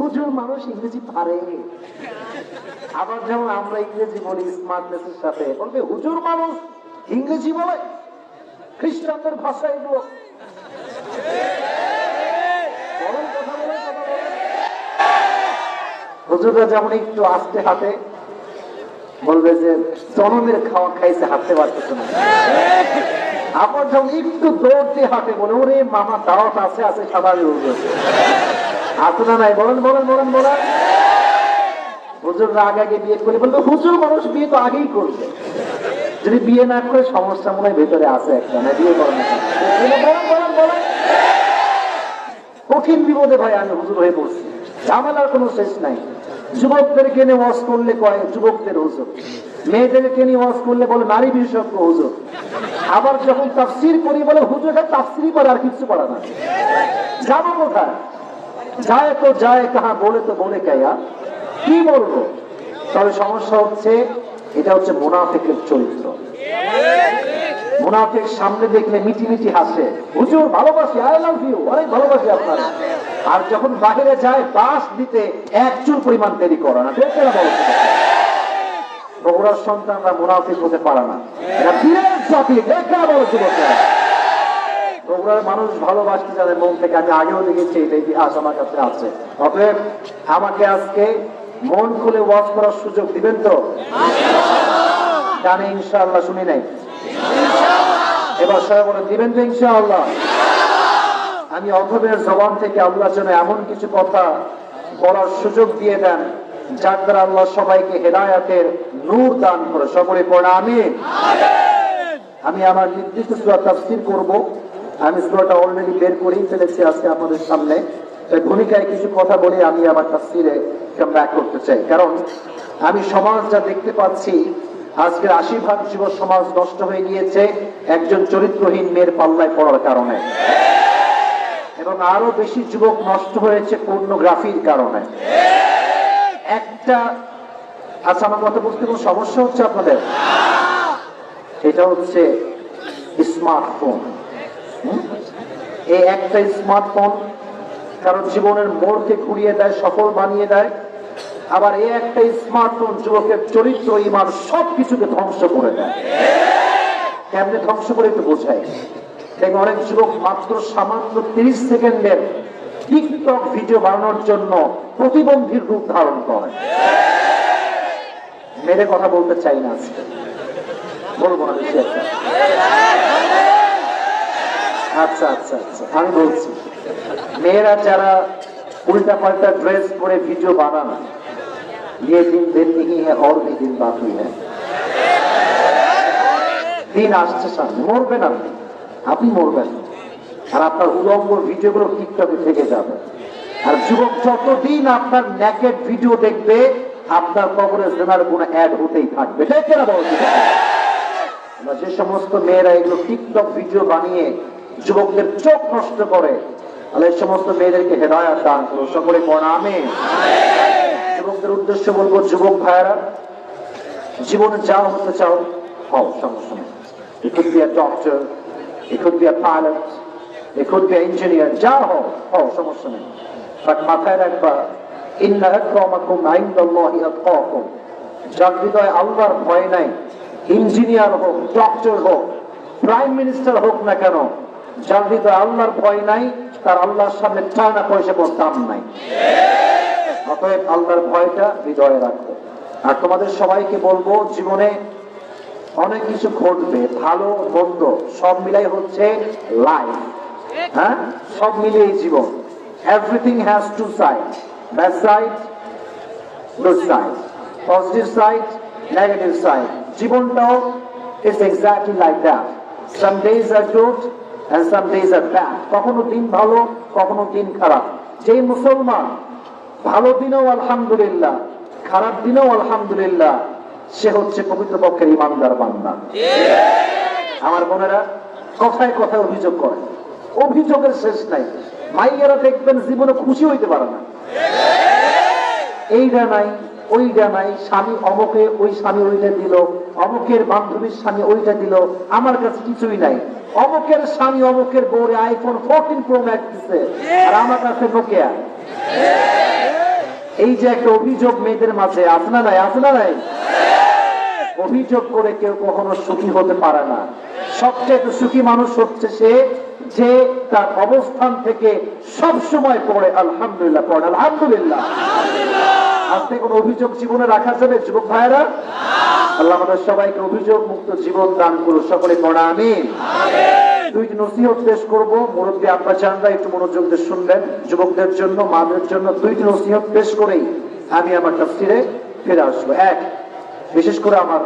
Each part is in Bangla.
হুজুর মানুষ ইংরেজি পারে, আবার যেমন আমরা ইংরেজি বলি স্মার্টনেসের সাথে, বলবে হুজুর মানুষ ইংরেজি বলে, খ্রিস্টানদের ভাষা এগুলো। হুজুররা যেমন একটু আস্তে হাঁটে, বলবে যে জনমের খাওয়া খাইছে, হাঁটতে পারতেছে না। আবার যখন একটু দৌড় দিয়ে হাঁটে, বলে ওরে মামা দাওয়াত আছে, আছে স্বাভাবিক হুজুর আছে না নাই, বলেন বলেন বলেন বলেন। হুজুররা আগে আগে বিয়ে করে, বলবে হুজুর মানুষ বিয়ে তো আগেই করবে, যদি বিয়ে না করে সমস্যা মনে হয় ভেতরে আছে একটা, না বিয়ে করেন বলেন বলেন। কঠিন বিপদে ভাই আমি হুজুর হয়ে পড়ছি, ঝামেলার কোনো শেষ নাই। যুবকদেরকে নিয়ে ওয়াজ করলে কয় যুবকদের হুজুর, মেয়েদেরকে নিয়ে ওয়াজ করলে বলে নারী বিশেষজ্ঞ হুজুর, আবার যখন তাফসীর করি বলে হুজুর এটা তাফসীরই করে, আর কিছু করে না। যাবো কোথায়? যায় তো যায় কাহা, বলে তো বলে কায়া, কি বলবো? তবে সমস্যা হচ্ছে, এটা হচ্ছে মুনাফিকের চরিত্র। মুনাফিক সামনে দেখলে মিটি মিটি হাসে, হুজুর ভালোবাসি, আই লাভ ইউ, অনেক ভালোবাসি আপনার, আর যখন বাহিরে যায় বাস দিতে এক চুল পরিমাণ দেরি করে না। বগুড়ার সন্তানরা মুনাফিক হতে পারে না, এটা পীরের জাতি, দেখা বলো যুবকরা। বগুড়ার মানুষ ভালোবাসতে জানে মন থেকে, আমি আগেও দেখেছি, এটা ইতিহাস আমার কাছে আছে। অতএব আমাকে আজকে মন খুলে ওয়াজ করার সুযোগ দিবেন তো? জানি ইনশাআল্লাহ, শুনি নাই, এবার সবাই বলে দিবেন তো ইনশাআল্লাহ? আমি অথবের জবান থেকে আল্লাহ যেন এমন কিছু কথা বলার সুযোগ দিয়ে দেন, যার দ্বারা আল্লাহ সবাইকে হেদায়াতের নূর দান করে। সকলে পড়া আমিন। আমি আমার নির্দিষ্ট সূরা তাফসীর করব, আমি সূরাটা অলরেডি বের করেই ফেলেছি আজকে আপনাদের সামনে। তাই ভূমিকায় কিছু কথা বলে আমি আমার তাফসীরে কাম ব্যাক করতে চাই। কারণ আমি সমাজ যা দেখতে পাচ্ছি, আজকের ৮০% যুব সমাজ নষ্ট হয়ে গিয়েছে একজন চরিত্রহীন মেয়ের পাল্লায় পড়ার কারণে, এবং আরো বেশি যুবক নষ্ট হয়েছে পর্নোগ্রাফির কারণে। একটা আচ্ছা, আমার কথা বুঝতে কোনো সমস্যা হচ্ছে আপনাদের? এটা হচ্ছে স্মার্টফোন। এই একটা স্মার্টফোন কারণ জীবনের মোড়কে ঘুরিয়ে দেয়, সফল বানিয়ে দেয়। আবার এই একটা স্মার্টফোন যুবকের চরিত্র, ঈমান সবকিছুকে ধ্বংস করে দেয়। কেমনে ধ্বংস করে একটু বোঝাই। দেখবেন অনেক যুবক মাত্র সামান্য 30 সেকেন্ডের টিকটক ভিডিও বানানোর জন্য প্রতিবন্ধীর রূপ ধারণ করে। মেরে কথা বলতে চাই না আজকে, বলবো না বেশি একটা। আচ্ছা আচ্ছা আচ্ছা, আমি বলছি, মেয়েরা যারা উল্টা পাল্টা ড্রেস পরে ভিডিও বানান, ये दिन दिन नहीं है और भी दिन बाकी है। দিন আসছে সামনে, মরবেন আপনি, আপনি মরবেন, আর আপনার উলঙ্গ ভিডিওগুলো টিকটকে থেকে যাবে। আর যুবক যতদিন আপনার নেকেড ভিডিও দেখবে, আপনার কবরে জেনার কোনো অ্যাড হতেই থাকবে। দেখে না বলছি, যে সমস্ত মেয়েরা এগুলো টিকটক ভিডিও বানিয়ে যুবকদের চোখ নষ্ট করে, তাহলে এই সমস্ত মেয়েদেরকে হেদায়াত দান করো। সকলে পড়া আমিন। যুবকদের উদ্দেশ্যে বলবো, যুবক ভাইয়েরা, জীবনে যা হতে চাও হও, সমস্যা নেই। It could be a doctor, it could be a pilot, it could be an engineer, যা হও, সমস্যা নেই। বাট মাথায় রাখবা, ইন্না আকরামাকুম ইনদাল্লাহি আতকাকুম, যার হৃদয়ে আল্লাহর ভয় নাই, ইঞ্জিনিয়ার হোক, ডক্টর হোক, প্রাইম মিনিস্টার হোক না কেন, যার হৃদয়ে আল্লাহর ভয় নাই, তার আল্লাহর সামনে টানা পয়সা কোনো দাম নাই। অতএব আল্লাহর ভয়টা হৃদয়ে রাখো। আর তোমাদের সবাইকে বলবো, জীবনে অনেক কিছু ঘটবে, ভালো মন্দ সব মিলাই হচ্ছে লাইফ। হ্যাঁ, সব মিলিয়ে জীবন। Everything has two side, bad side, good side, positive side, negative side. জীবনটাও is exactly like that. Some days are good and some days are bad. কখনো দিন ভালো, কখনো দিন খারাপ। যেই মুসলমান ভালো দিনেও আলহামদুলিল্লাহ, খারাপ দিনেও আলহামদুলিল্লাহ, সে হচ্ছে প্রকৃতপক্ষের ইমানদার বান্দা। আমার বোনেরা কথায় কথায় অভিযোগ করে, অভিযোগের শেষ নাই। মাইয়েরা দেখবেন জীবনে খুশি হইতে পারে না, এইটা নাই ওইটা নাই, স্বামী অমুকে ওই স্বামী ওইটা দিল, অমুকের বান্ধবীর স্বামী ওইটা দিল, আমার কাছে কিছুই নাই। অমুকের স্বামী অমুকের বউরে আইফোন 14 প্রো ম্যাক্স দিচ্ছে, আর আমার কাছে নোকিয়া। এই যে একটা অভিযোগ মেয়েদের মাঝে আছে না নাই, আছে না নাই? অভিযোগ করে কেউ কখনো সুখী হতে পারে না। সবচেয়ে সুখী মানুষ হচ্ছে সে যে তার অবস্থান থেকে সব সময় পড়ে আলহামদুলিল্লাহ, পড়ে আলহামদুলিল্লাহ। আজকে কোনো অভিযোগ জীবনে রাখা যাবে যুবক ভাইয়েরা? আল্লাহ আমাদের সবাইকে অভিযোগ মুক্ত জীবন দান করুন, সকলে পড়া আমিন। দুইটি নসিহত পেশ করব, মুরব্বী আব্বা জানরা একটু মনোযোগ দিয়ে শুনবেন। যুবকদের জন্য, মাদের জন্য দুইটি নসিহত পেশ করেই আমি আমার তাফসীরে ফিরে আসবো। এক, বিশেষ করে আমার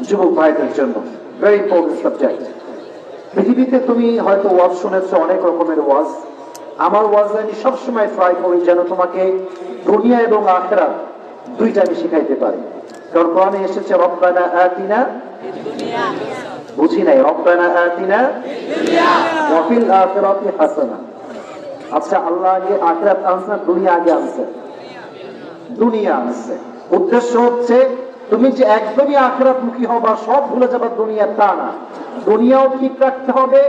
যুবক ভাইদের জন্য ভেরি ইম্পর্টেন্ট সাবজেক্ট। পৃথিবীতে তুমি হয়তো ওয়াজ শুনেছো, অনেক রকমের ওয়াজ। আমার ওয়াজ আমি সবসময় ট্রাই করি যেন তোমাকে দুনিয়া এবং আখিরাত দুইটা আমি শিখাইতে পারি। কারণ কোরআনে এসেছে রব্বানা আতিনা, বুঝি নাই, রব্বানা আতিনা ওয়া ফিল আখিরাতি হাসানা। আচ্ছা, আল্লাহ আগে আখিরাত আনছে, দুনিয়া আগে আনছে? দুনিয়া আনছে। উদ্দেশ্য হচ্ছে তুমি যে একদমই আখিরাতমুখী হবা, সব ভুলে যাবা দুনিয়া, তা না। দুনিয়াও ঠিক রাখতে হবে,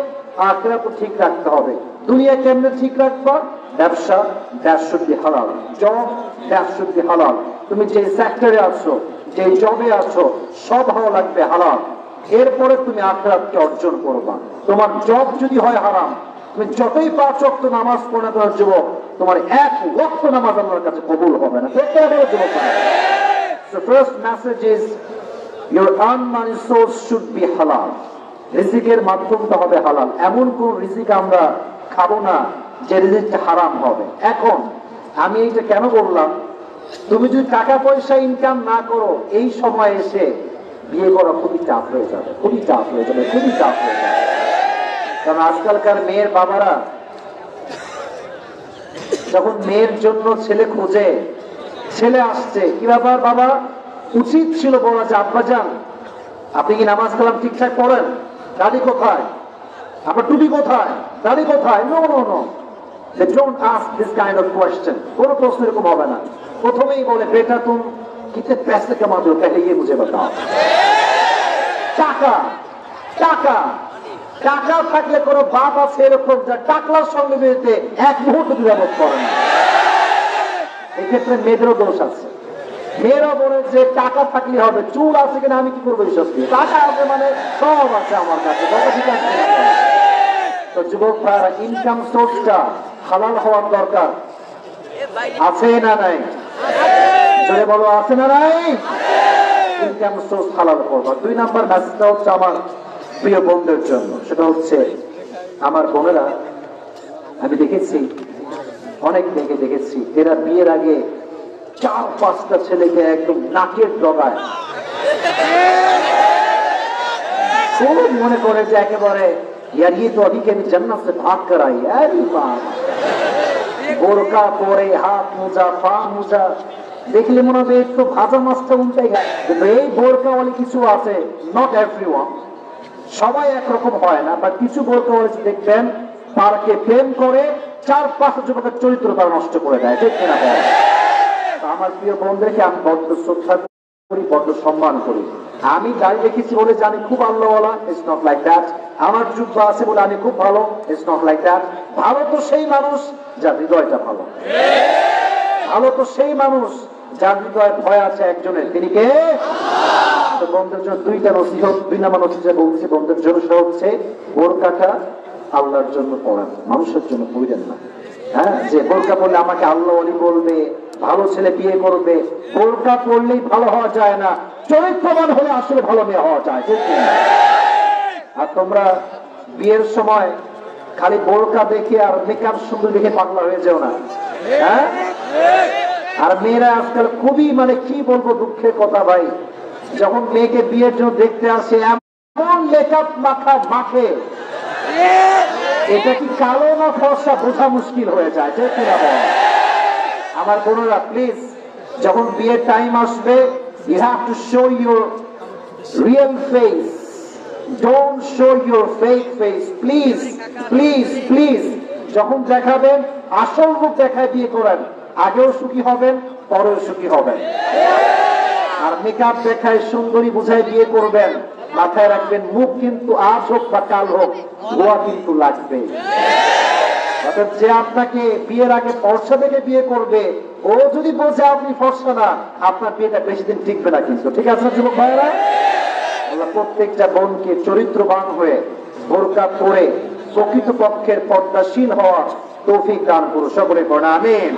আখিরাতও ঠিক রাখতে হবে। দুনিয়া কেমনে ঠিক রাখবা? ব্যবসা, দ্যাট শুড বি হালাল। জব, দ্যাট শুড বি হালাল। তুমি যে সেক্টরে আছো, যে জবে আছো, সব হওয়া লাগবে হালাল। এরপরে তুমি আখিরাতকে অর্জন করবা। তোমার জব যদি হয় হারাম, তুমি যতই 5 ওয়াক্ত নামাজ পড়ে তোমার যুবক, তোমার 1 ওয়াক্ত নামাজ আল্লাহর কাছে কবুল হবে না। যুবক, the first message is your earned money source should be halal. রিজিকের মাধ্যমটা হবে হালাল। এমন কোন রিজিক আমরা খাবো না যে রিজিকটা হারাম হবে। এখন আমি এইটা কেন বললাম, তুমি যদি টাকা পয়সা ইনকাম না করো, এই সময় এসে বিয়ে করা খুবই টাফ হয়ে যাবে, খুবই টাফ হয়ে যাবে, খুবই টাফ হয়ে যাবে। কারণ আজকালকার মেয়ের বাবারা যখন মেয়ের জন্য ছেলে খোঁজে, ছেলে আসছে, কি ব্যাপার বাবা? উচিত ছিল বলা যে আব্বা যান, আপনি কি নামাজ কালাম ঠিকঠাক পড়েন? দাড়ি কোথায়? আপনার টুপি কোথায়? দাড়ি কোথায়? No no no, they don't ask this kind of question. কোনো প্রশ্ন এরকম হবে না। প্রথমেই বলে বেটা তুম কিতনে पैसे कमाते हो पहले ये मुझे बताओ। টাকা, টাকা, টাকা থাকলে কোনো বাপ আছে এরকম যা টাকলার সঙ্গে মেয়েতে এক মুহূর্ত দ্বিধাবোধ করে না। এক্ষেত্রে মেয়েদেরও দোষ আছে। মেয়েরা বলে যে টাকা থাকলে হবে, চুল আছে কিনা আমি কি করবো এইসব দিয়ে, টাকা আছে মানে সব আছে আমার কাছে। তো যুবক ভাইরা, ইনকাম সোর্সটা হালাল হওয়ার দরকার আছে না নাই? জোরে বলো, আছে না নাই? ইনকাম সোর্স হালাল করবা। 2 নাম্বার মেসেজটা হচ্ছে আমার প্রিয় বোনদের জন্য। সেটা হচ্ছে, আমার বোনেরা, আমি দেখেছি, অনেক মেয়েকে দেখেছি, এরা বিয়ের আগে 4-5টা ছেলেকে একদম নাকের ডগায় খুব মনে করে যে একেবারে यार ये तो अभी के भी जन्नत से भाग कर आई है। বোরকা পরে, হাত মোজা, পা মোজা, দেখলে মনে হবে একটু ভাজা মাছটা উল্টাই খায়। কিন্তু এই বোরকাওয়ালি কিছু আছে, নট এভরিওয়ান, সবাই একরকম হয় না, বা কিছু বোরকাওয়ালি দেখবেন পার্কে প্রেম করে 4-5 যুবকের চরিত্র তারা নষ্ট করে দেয়, ঠিক কিনা? আমার প্রিয় বোনদেরকে আমি বড্ড শ্রদ্ধা করি, বড্ড সম্মান করি। আমি দাড়ি রেখেছি বলে যে আমি খুব আল্লাহওয়ালা, ইটস নট লাইক দ্যাট। আমার জুব্বা আছে বলে আমি খুব ভালো, ইটস নট লাইক দ্যাট। ভালো তো সেই মানুষ যার হৃদয়টা ভালো। ভালো তো সেই মানুষ যার হৃদয়ে ভয় আছে একজনের, তিনি কে? বন্ধুদের জন্য 2টা নসিহত, 2 নাম্বার নসিহত বলছি বন্ধুদের জন্য। সেটা হচ্ছে, বোরকাটা আল্লাহর জন্য পড়েন, মানুষের জন্য পড়েন না। হ্যাঁ, যে বোরকা পড়লে আমাকে আল্লাহ ওলি বলবে, ভালো ছেলে বিয়ে করবে, বোরকা পড়লেই ভালো হওয়া যায় না। চরিত্রবান হলে আসলে ভালো মেয়ে হওয়া যায়, ঠিক না? আর তোমরা বিয়ের সময় খালি বোরকা দেখে আর মেকআপ সুন্দর দেখে পাগলা হয়ে যাও না। হ্যাঁ, আর মেয়েরা আজকাল খুবই, মানে কি বলবো, দুঃখের কথা ভাই, যখন মেয়েকে বিয়ের জন্য দেখতে আসে এমন মেকআপ মাখে, এটা কি কালো না ফর্সা বোঝা মুশকিল হয়ে যায়, ঠিক না? আমার বোনেরা, প্লিজ, যখন বিয়ের টাইম আসবে, you have to show your real face, don't show your fake face, please, please, please. যখন দেখাবেন আসল রূপ দেখায় বিয়ে করেন, আগেও সুখী হবেন, পরেও সুখী হবেন। আর মেকআপ দেখায় সুন্দরী বুঝায় বিয়ে করবেন, মাথায় রাখবেন মুখ কিন্তু আজ হোক বা কাল হোক ধোয়া কিন্তু লাগবে। অর্থাৎ যে আপনাকে বিয়ের আগে ফর্সা দেখে বিয়ে করবে, ও যদি বোঝে আপনি ফর্সা না, আপনার বিয়েটা বেশি দিন টিকবে না কিন্তু। ঠিক আছে না যুবক ভাইয়েরা? আল্লাহ প্রত্যেকটা বোনকে চরিত্রবান হয়ে বোরকা পরে প্রকৃতপক্ষের পর্দাশীল হওয়ার তৌফিক দান করুন। সকলে পড়া আমিন।